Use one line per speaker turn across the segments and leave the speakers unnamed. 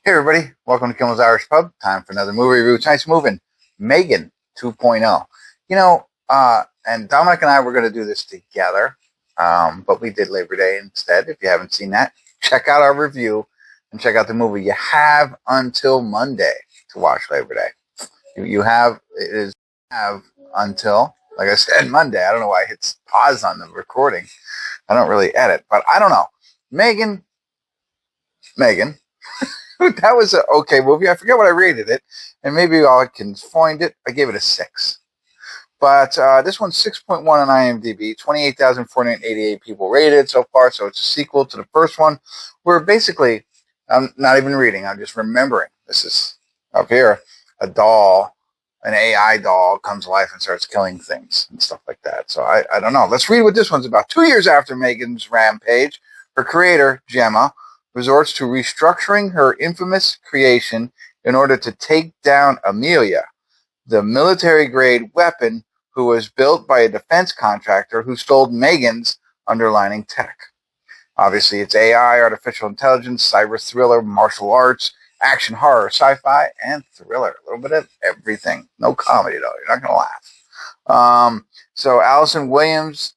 Hey everybody, welcome to Kimmel's Irish Pub. Time for another movie review. Tonight's moving M3GAN 2.0. And Dominic and I were going to do this together, but we did Labor Day instead. If you haven't seen that, check out our review and check out the movie. You have until Monday to watch Labor Day. You have until, like I said, Monday. I don't know why I hit pause on the recording. I don't really edit, but I don't know. M3GAN. That was an okay movie. I forget what I rated it, and maybe I can find it. I gave it a 6. But this one's 6.1 on IMDb, 28,488 people rated so far, so it's a sequel to the first one, where basically, I'm not even reading, I'm just remembering. This is, up here, a doll, an AI doll, comes to life and starts killing things and stuff like that. So I don't know. Let's read what this one's about. 2 years after M3GAN's rampage, her creator, Jenna, resorts to restructuring her infamous creation in order to take down Amie, the military-grade weapon who was built by a defense contractor who stole M3GAN's underlying tech. Obviously, it's AI, artificial intelligence, cyber thriller, martial arts, action, horror, sci-fi, and thriller. A little bit of everything. No comedy, though. You're not going to laugh. So Allison Williams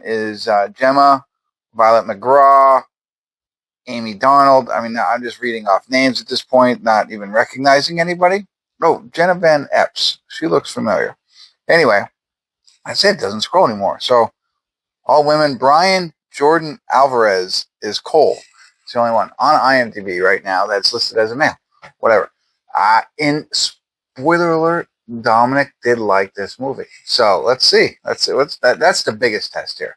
is Gemma, Violet McGraw, Amie Donald. I mean, I'm just reading off names at this point, not even recognizing anybody. Oh, Jenna Van Epps. She looks familiar. Anyway, I said it doesn't scroll anymore. So, all women. Brian Jordan Alvarez is Cole. It's the only one on IMDb right now that's listed as a male. Whatever. In spoiler alert, Dominic did like this movie. So, let's see. That's the biggest test here.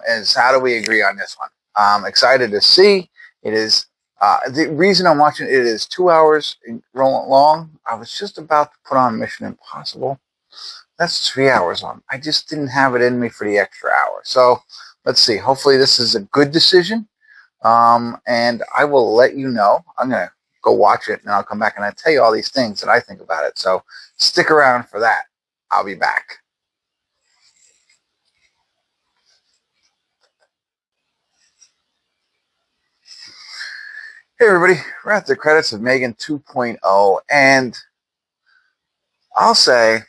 Is how do we agree on this one? I'm excited to see. It is the reason I'm watching it is 2 hours long. I was just about to put on Mission Impossible. That's 3 hours long. I just didn't have it in me for the extra hour. So let's see. Hopefully this is a good decision. And I will let you know. I'm going to go watch it and I'll come back and I'll tell you all these things that I think about it. So stick around for that. I'll be back. Hey everybody, we're at the credits of M3GAN 2.0, and I'll say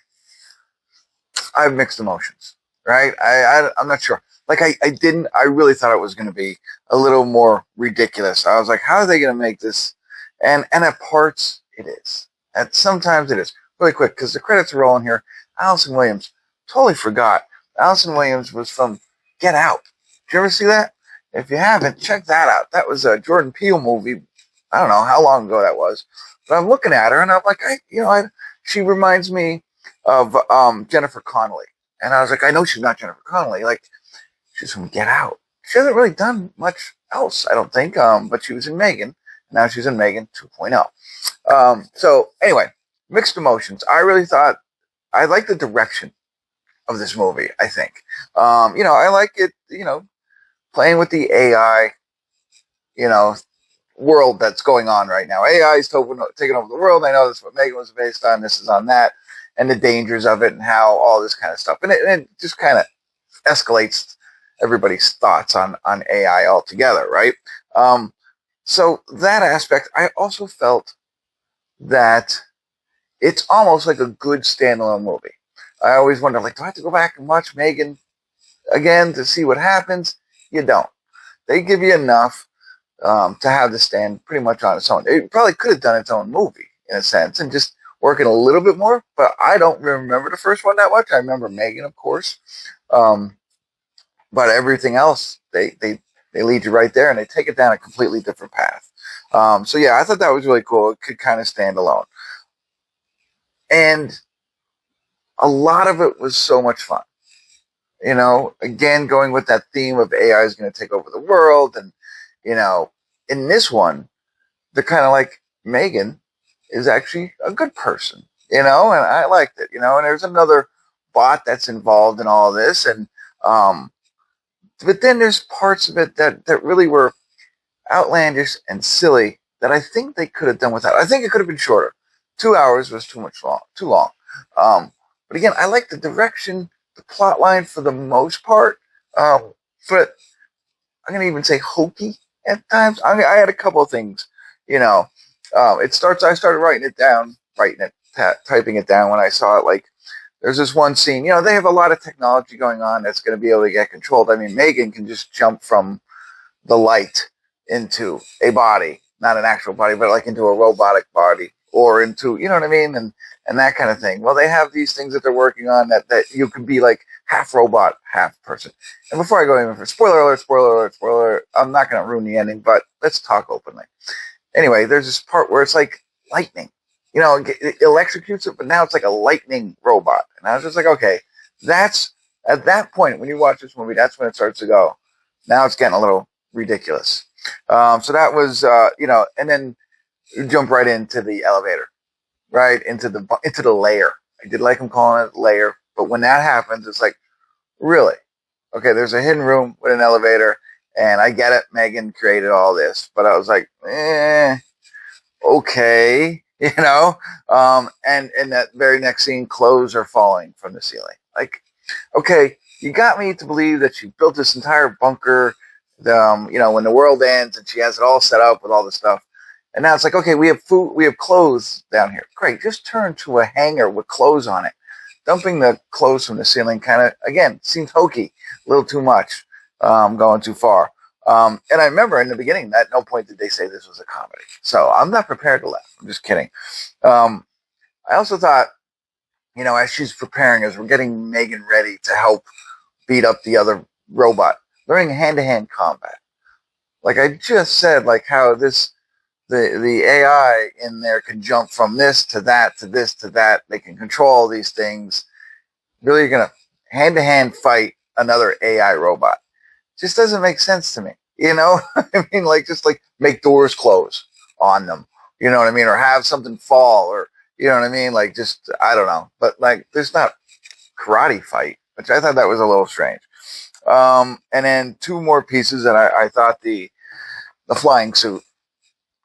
I have mixed emotions, right? I'm not sure. Like I really thought it was going to be a little more ridiculous. I was like, how are they going to make this? And at parts it is. At sometimes it is. Really quick, because the credits are rolling here. Allison Williams, totally forgot. Allison Williams was from Get Out. Did you ever see that? If you haven't, check that out. That was a Jordan Peele movie. I don't know how long ago that was, but I'm looking at her and I'm like, she reminds me of Jennifer Connelly, and I was like, I know she's not Jennifer Connelly. Like, she's from Get Out. She hasn't really done much else, I don't think. But she was in M3GAN. Now she's in M3GAN 2.0. So anyway, mixed emotions. I really thought I liked the direction of this movie. I think, I like it. Playing with the AI, world that's going on right now. AI is taking over the world. I know that's what M3GAN was based on. This is on that, and the dangers of it, and how all this kind of stuff. And it just kind of escalates everybody's thoughts on AI altogether, right? So that aspect, I also felt that it's almost like a good standalone movie. I always wonder, like, do I have to go back and watch M3GAN again to see what happens? You don't. They give you enough to have this stand pretty much on its own. It probably could have done its own movie in a sense and just working a little bit more, but I don't remember the first one that much. I remember M3GAN, of course, but everything else they lead you right there and they take it down a completely different path. So yeah, I thought that was really cool. It could kind of stand alone, and a lot of it was so much fun. Again, going with that theme of AI is going to take over the world. And, in this one, the kind of like M3GAN is actually a good person, and I liked it, and there's another bot that's involved in all of this. And, but then there's parts of it that really were outlandish and silly that I think they could have done without. I think it could have been shorter. 2 hours was too long. But again, I like the direction, the plot line for the most part, but I'm going to even say hokey at times. I had a couple of things, it starts. I started typing it down when I saw it. Like, there's this one scene. They have a lot of technology going on that's going to be able to get controlled. I mean, M3GAN can just jump from the light into a body, not an actual body, but like into a robotic body, or into, you know what I mean, and that kind of thing. Well, they have these things that they're working on that you could be like half robot, half person. And before I go even for spoiler alert, I'm not going to ruin the ending, but let's talk openly. Anyway, there's this part where it's like lightning. It electrocutes it, but now it's like a lightning robot. And I was just like, okay, that's at that point when you watch this movie, that's when it starts to go. Now it's getting a little ridiculous. So that was, and then you jump right into the elevator, right into the layer. I did like him calling it layer, but when that happens, it's like, really? Okay, there's a hidden room with an elevator, and I get it. M3GAN created all this, but I was like, okay, and in that very next scene, clothes are falling from the ceiling. Like, okay, you got me to believe that she built this entire bunker, when the world ends and she has it all set up with all this stuff. And now it's like, okay, we have food, we have clothes down here. Great, just turn to a hanger with clothes on it. Dumping the clothes from the ceiling kind of, again, seemed hokey, a little too much, going too far. And I remember in the beginning, at no point did they say this was a comedy. So I'm not prepared to laugh. I'm just kidding. I also thought, as she's preparing, as we're getting M3GAN ready to help beat up the other robot, learning hand-to-hand combat. Like I just said, like how the AI in there can jump from this to that to this to that. They can control these things. Really, you're gonna hand-to-hand fight another AI robot. Just doesn't make sense to me. I mean, just make doors close on them. You know what I mean? Or have something fall, or you know what I mean? I don't know. But there's not karate fight, which I thought that was a little strange. And then two more pieces, and I thought the flying suit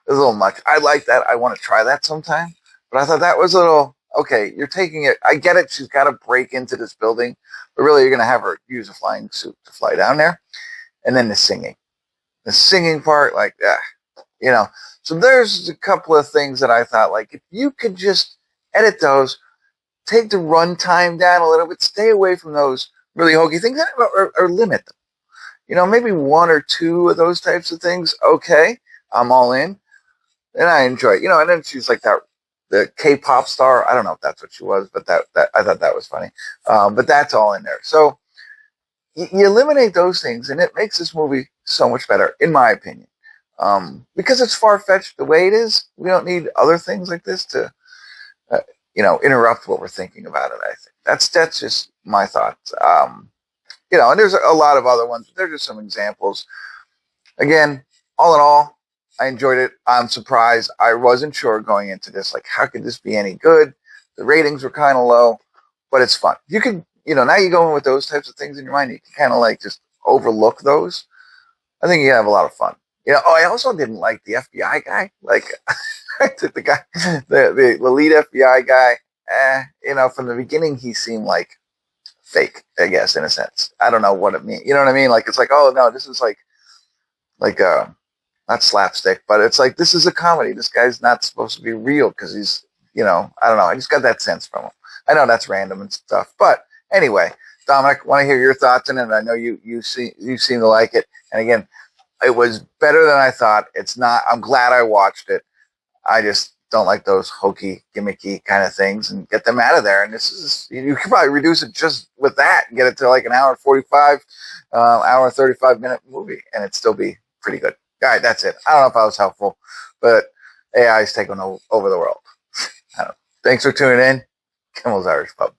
was a little much. I like that. I want to try that sometime. But I thought that was a little, okay, you're taking it. I get it. She's got to break into this building. But really, you're going to have her use a flying suit to fly down there. And then the singing. The singing part, So there's a couple of things that I thought, if you could just edit those, take the runtime down a little bit, stay away from those really hokey things, or limit them. Maybe one or two of those types of things, okay, I'm all in. And I enjoy it. And then she's like the K-pop star. I don't know if that's what she was, but that I thought that was funny. But that's all in there. So you eliminate those things, and it makes this movie so much better, in my opinion. Because it's far-fetched the way it is, we don't need other things like this to, interrupt what we're thinking about it, I think. That's just my thoughts. And there's a lot of other ones, but they're just some examples. Again, all in all, I enjoyed it. I'm surprised. I wasn't sure going into this, how could this be any good? The ratings were kind of low, but it's fun. You can, now you go in with those types of things in your mind, you can kind of just overlook those. I think you have a lot of fun. I also didn't like the FBI guy. The guy, the lead FBI guy, from the beginning, he seemed like fake, I guess, in a sense. I don't know what it means. You know what I mean? It's oh no, this is not slapstick, but it's this is a comedy. This guy's not supposed to be real because he's, I don't know. I just got that sense from him. I know that's random and stuff, but anyway, Dominic, want to hear your thoughts on it. I know you seem to like it. And again, it was better than I thought. It's not. I'm glad I watched it. I just don't like those hokey, gimmicky kind of things, and get them out of there. And this is, you could probably reduce it just with that and get it to an hour 45, hour 35-minute movie, and it'd still be pretty good. All right, that's it. I don't know if I was helpful, but AI is taking over the world. I don't know. Thanks for tuning in. Kimmel's Irish Pub.